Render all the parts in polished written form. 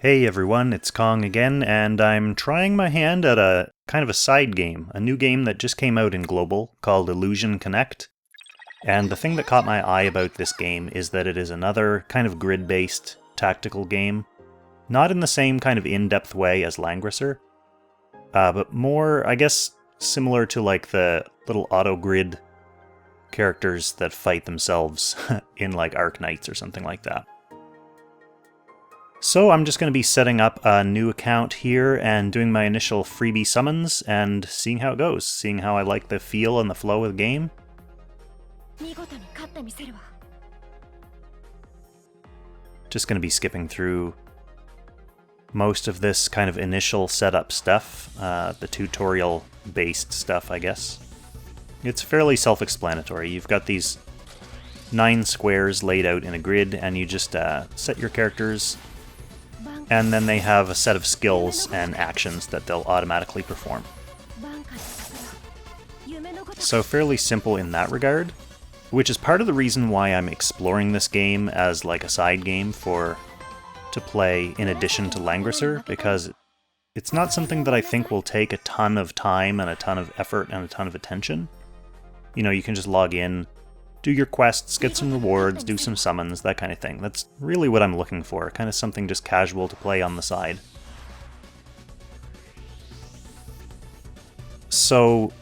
Hey everyone, it's Kong again, and I'm trying my hand at a kind of a side game, a new game that just came out in Global called Illusion Connect. And the thing that caught my eye about this game is that it is another kind of grid-based tactical game. Not in the same kind of in-depth way as Langrisser, but more, I guess, similar to like the little auto-grid characters that fight themselves in like Arknights or something like that. So I'm just going to be setting up a new account here and doing my initial freebie summons and seeing how it goes, seeing how I like the feel and the flow of the game. Just going to be skipping through most of this kind of initial setup stuff, the tutorial-based stuff, I guess. It's fairly self-explanatory. You've got these 9 squares laid out in a grid, and you just set your characters, and then they have a set of skills and actions that they'll automatically perform. So fairly simple in that regard, which is part of the reason why I'm exploring this game as like a side game to play in addition to Langrisser, because it's not something that I think will take a ton of time and a ton of effort and a ton of attention. You know, you can just log in, do your quests, get some rewards, do some summons, that kind of thing. That's really what I'm looking for, kind of something just casual to play on the side. So,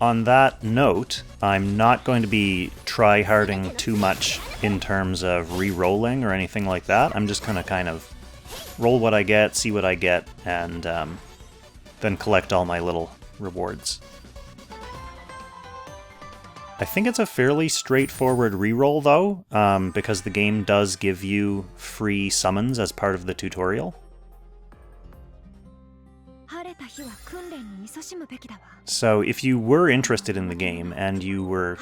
on that note, I'm not going to be try-harding too much in terms of re-rolling or anything like that. I'm just going to kind of roll what I get, see what I get, and then collect all my little rewards. I think it's a fairly straightforward reroll though, because the game does give you free summons as part of the tutorial. So if you were interested in the game and you were,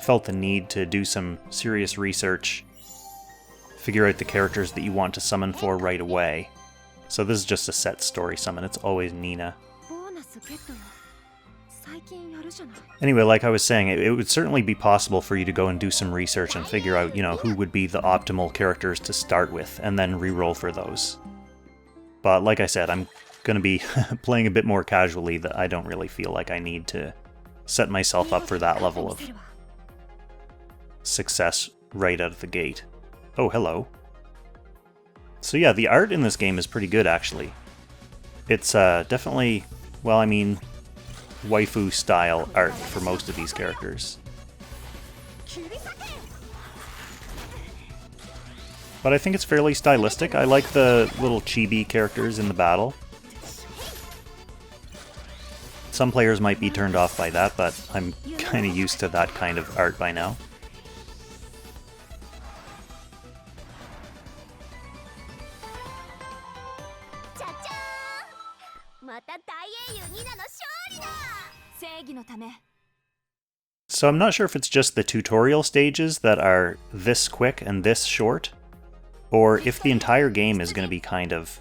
felt the need to do some serious research, figure out the characters that you want to summon for right away. So this is just a set story summon, it's always Nina. Anyway, like I was saying, it would certainly be possible for you to go and do some research and figure out, who would be the optimal characters to start with, and then reroll for those. But like I said, I'm going to be playing a bit more casually, that I don't really feel like I need to set myself up for that level of success right out of the gate. Oh, hello. So yeah, the art in this game is pretty good, actually. It's definitely, well, I mean, waifu-style art for most of these characters. But I think it's fairly stylistic. I like the little chibi characters in the battle. Some players might be turned off by that, but I'm kind of used to that kind of art by now. So I'm not sure if it's just the tutorial stages that are this quick and this short, or if the entire game is going to be kind of,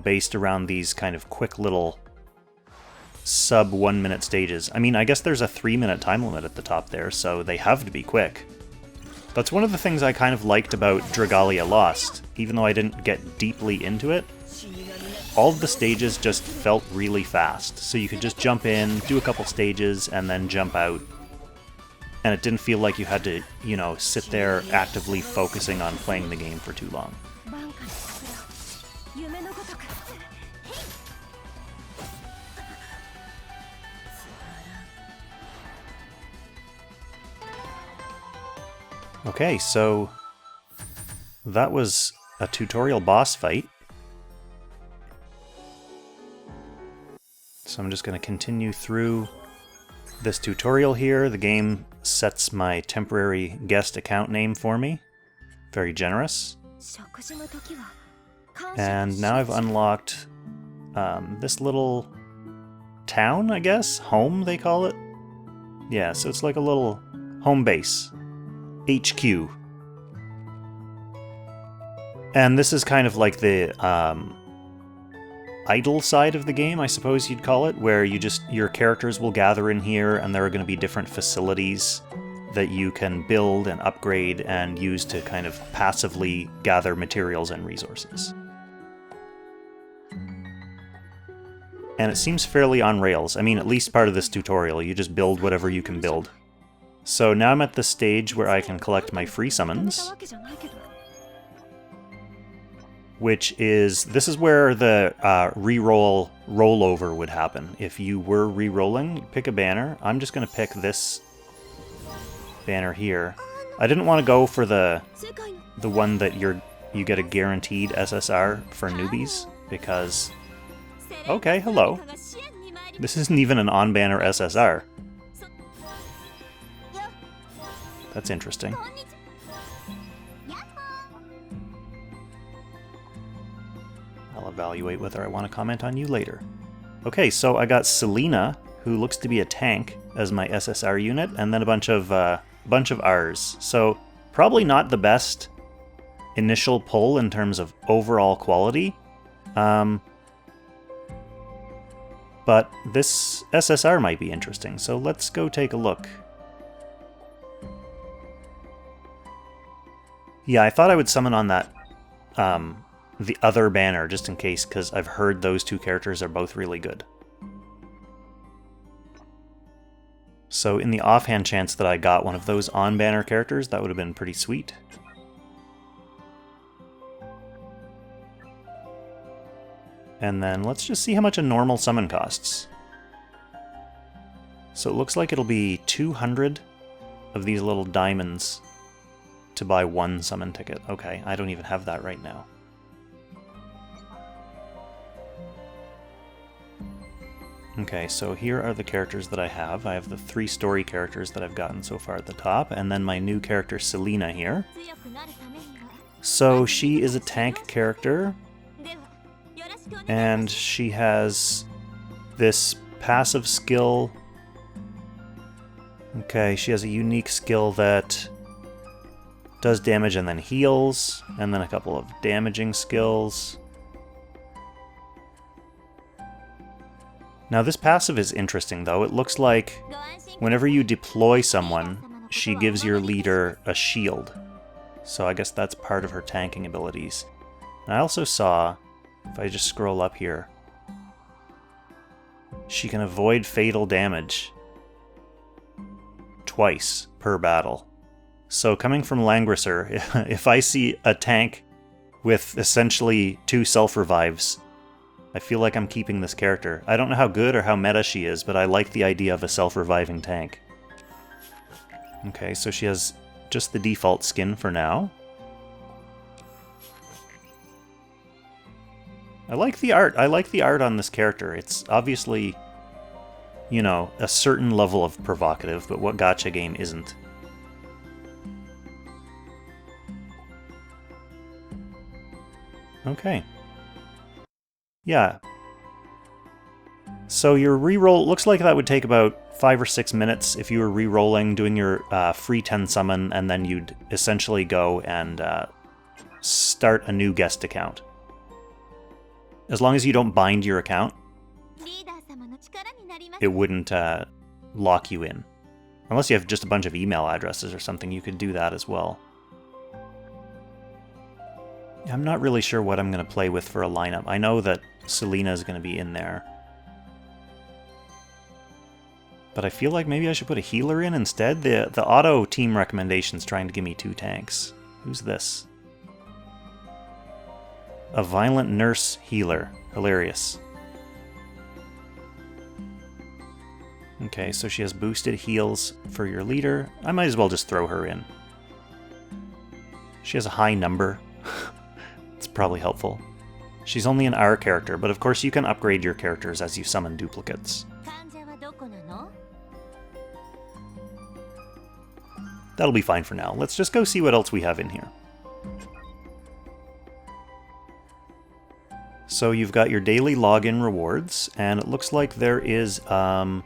based around these kind of quick little sub 1 minute stages. I mean, I guess there's a 3-minute time limit at the top there, so they have to be quick. That's one of the things I kind of liked about Dragalia Lost, even though I didn't get deeply into it. All of the stages just felt really fast, so you could just jump in, do a couple stages, and then jump out. And it didn't feel like you had to, sit there actively focusing on playing the game for too long. Okay, so that was a tutorial boss fight. So I'm just going to continue through this tutorial here. The game sets my temporary guest account name for me. Very generous. And now I've unlocked this little town, I guess? Home, they call it? Yeah, so it's like a little home base. HQ. And this is kind of like the idle side of the game, I suppose you'd call it, where your characters will gather in here and there are going to be different facilities that you can build and upgrade and use to kind of passively gather materials and resources. And it seems fairly on rails. I mean, at least part of this tutorial, you just build whatever you can build. So now I'm at the stage where I can collect my free summons, which is, this is where the reroll rollover would happen. If you were re-rolling, pick a banner. I'm just going to pick this banner here. I didn't want to go for the one that you get a guaranteed SSR for newbies, because... Okay, hello. This isn't even an on-banner SSR. That's interesting. I'll evaluate whether I want to comment on you later. Okay, so I got Selena, who looks to be a tank, as my SSR unit, and then a bunch of Rs. So probably not the best initial pull in terms of overall quality. But this SSR might be interesting, so let's go take a look. Yeah, I thought I would summon on that, the other banner, just in case, because I've heard those two characters are both really good. So in the offhand chance that I got one of those on-banner characters, that would have been pretty sweet. And then let's just see how much a normal summon costs. So it looks like it'll be 200 of these little diamonds to buy one summon ticket. Okay, I don't even have that right now. Okay, so here are the characters that I have. I have the 3 story characters that I've gotten so far at the top, and then my new character Selena here. So she is a tank character, and she has this passive skill. Okay, she has a unique skill that does damage and then heals, and then a couple of damaging skills. Now this passive is interesting though. It looks like whenever you deploy someone, she gives your leader a shield. So I guess that's part of her tanking abilities. And I also saw, if I just scroll up here, she can avoid fatal damage twice per battle. So coming from Langrisser, if I see a tank with essentially 2 self-revives, I feel like I'm keeping this character. I don't know how good or how meta she is, but I like the idea of a self-reviving tank. Okay, so she has just the default skin for now. I like the art. I like the art on this character. It's obviously, you know, a certain level of provocative, but what gacha game isn't? Okay. Yeah. So your reroll, looks like that would take about 5 or 6 minutes if you were rerolling, doing your free 10 summon, and then you'd essentially go and start a new guest account. As long as you don't bind your account, it wouldn't lock you in. Unless you have just a bunch of email addresses or something, you could do that as well. I'm not really sure what I'm going to play with for a lineup. I know that Selena is going to be in there. But I feel like maybe I should put a healer in instead. The auto team recommendation's trying to give me 2 tanks. Who's this? A violent nurse healer. Hilarious. Okay, so she has boosted heals for your leader. I might as well just throw her in. She has a high number. It's probably helpful. She's only an R character, but of course you can upgrade your characters as you summon duplicates. That'll be fine for now. Let's just go see what else we have in here. So you've got your daily login rewards, and it looks like there is a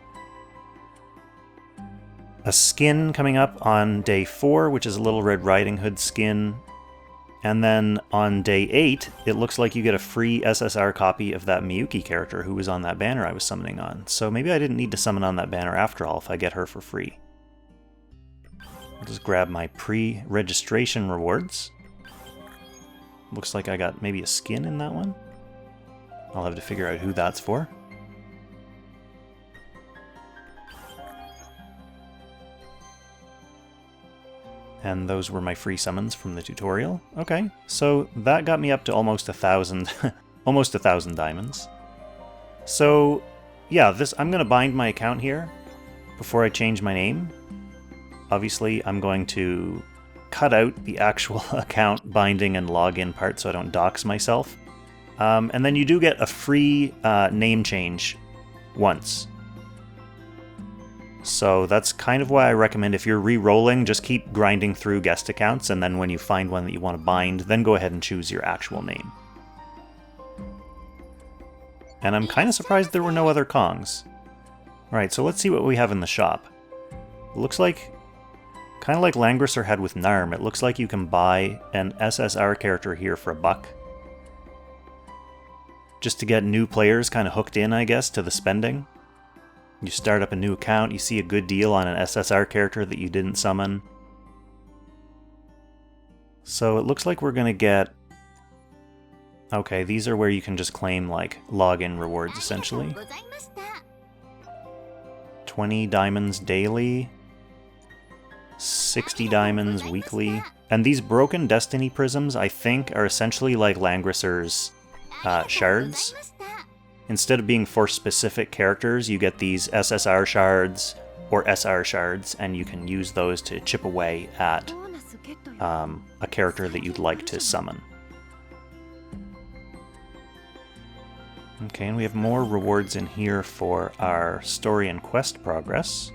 skin coming up on day 4, which is a Little Red Riding Hood skin. And then on day 8, it looks like you get a free SSR copy of that Miyuki character who was on that banner I was summoning on. So maybe I didn't need to summon on that banner after all if I get her for free. I'll just grab my pre-registration rewards. Looks like I got maybe a skin in that one. I'll have to figure out who that's for. And those were my free summons from the tutorial. Okay, so that got me up to almost 1,000, almost 1,000 diamonds. So, yeah, I'm going to bind my account here before I change my name. Obviously, I'm going to cut out the actual account binding and login part so I don't dox myself. And then you do get a free name change once. So that's kind of why I recommend if you're re-rolling, just keep grinding through guest accounts, and then when you find one that you want to bind, then go ahead and choose your actual name. And I'm kind of surprised there were no other Kongs. Alright, so let's see what we have in the shop. It looks like, kind of like Langrisser had with Narm, it looks like you can buy an SSR character here for $1. Just to get new players kind of hooked in, I guess, to the spending. You start up a new account, you see a good deal on an SSR character that you didn't summon. So it looks like we're going to get... Okay, these are where you can just claim, like, login rewards, essentially. 20 diamonds daily. 60 diamonds weekly. And these broken destiny prisms, I think, are essentially like Langrisser's shards. Instead of being for specific characters, you get these SSR shards or SR shards, and you can use those to chip away at a character that you'd like to summon. Okay, and we have more rewards in here for our story and quest progress.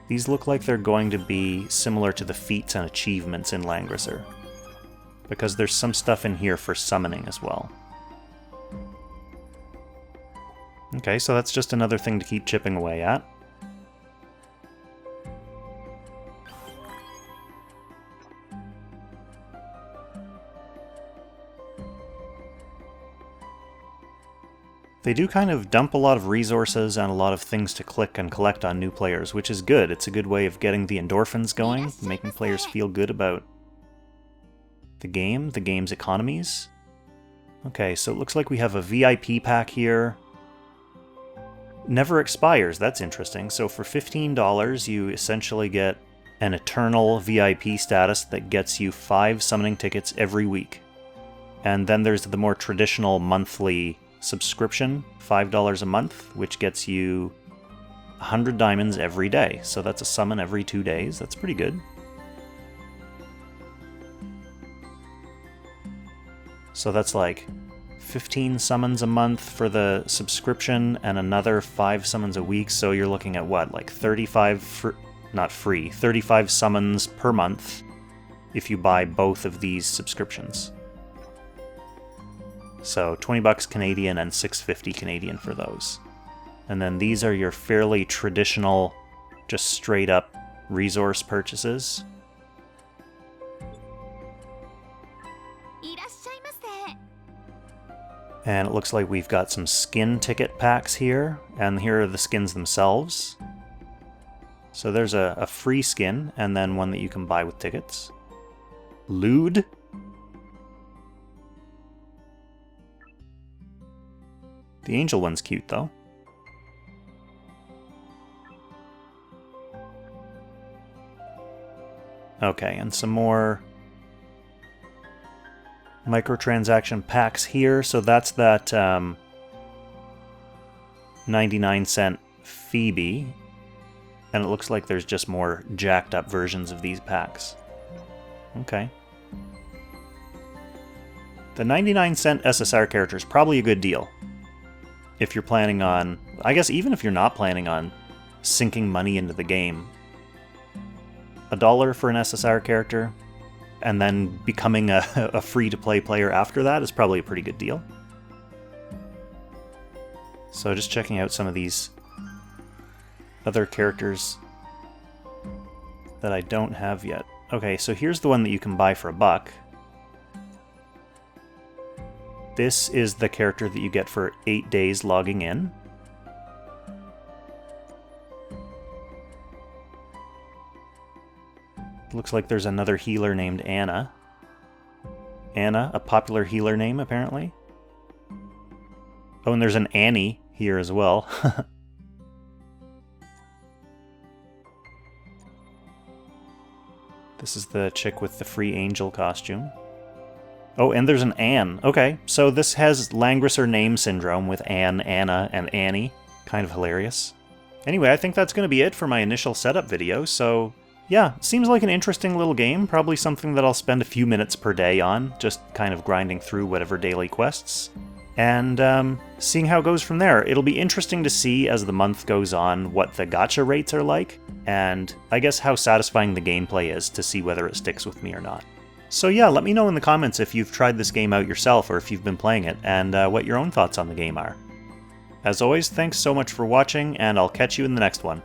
These look like they're going to be similar to the feats and achievements in Langrisser, because there's some stuff in here for summoning as well. Okay, so that's just another thing to keep chipping away at. They do kind of dump a lot of resources and a lot of things to click and collect on new players, which is good. It's a good way of getting the endorphins going, making players feel good about the game's economies. Okay, so it looks like we have a VIP pack here. Never expires, that's interesting. So for $15, you essentially get an eternal VIP status that gets you 5 summoning tickets every week. And then there's the more traditional monthly subscription, $5 a month, which gets you 100 diamonds every day. So that's a summon every 2 days. That's pretty good. So that's like 15 summons a month for the subscription and another 5 summons a week. So you're looking at what, like 35, not free, 35 summons per month if you buy both of these subscriptions. So $20 Canadian and $6.50 Canadian for those. And then these are your fairly traditional, just straight up resource purchases. And it looks like we've got some skin ticket packs here, and here are the skins themselves. So there's a free skin, and then one that you can buy with tickets. Lewd. The angel one's cute, though. Okay, and some more microtransaction packs here. So that's that 99-cent Phoebe. And it looks like there's just more jacked up versions of these packs. Okay. The 99-cent SSR character is probably a good deal. If you're planning on, I guess even if you're not planning on sinking money into the game, $1 for an SSR character, and then becoming a free-to-play player after that is probably a pretty good deal. So just checking out some of these other characters that I don't have yet. Okay, so here's the one that you can buy for $1. This is the character that you get for 8 days logging in. Looks like there's another healer named Anna. Anna, a popular healer name, apparently. Oh, and there's an Annie here as well. This is the chick with the free angel costume. Oh, and there's an Anne. Okay, so this has Langrisser name syndrome with Anne, Anna, and Annie. Kind of hilarious. Anyway, I think that's going to be it for my initial setup video, so yeah, seems like an interesting little game, probably something that I'll spend a few minutes per day on, just kind of grinding through whatever daily quests, and seeing how it goes from there. It'll be interesting to see as the month goes on what the gacha rates are like, and I guess how satisfying the gameplay is to see whether it sticks with me or not. So yeah, let me know in the comments if you've tried this game out yourself or if you've been playing it, and what your own thoughts on the game are. As always, thanks so much for watching, and I'll catch you in the next one.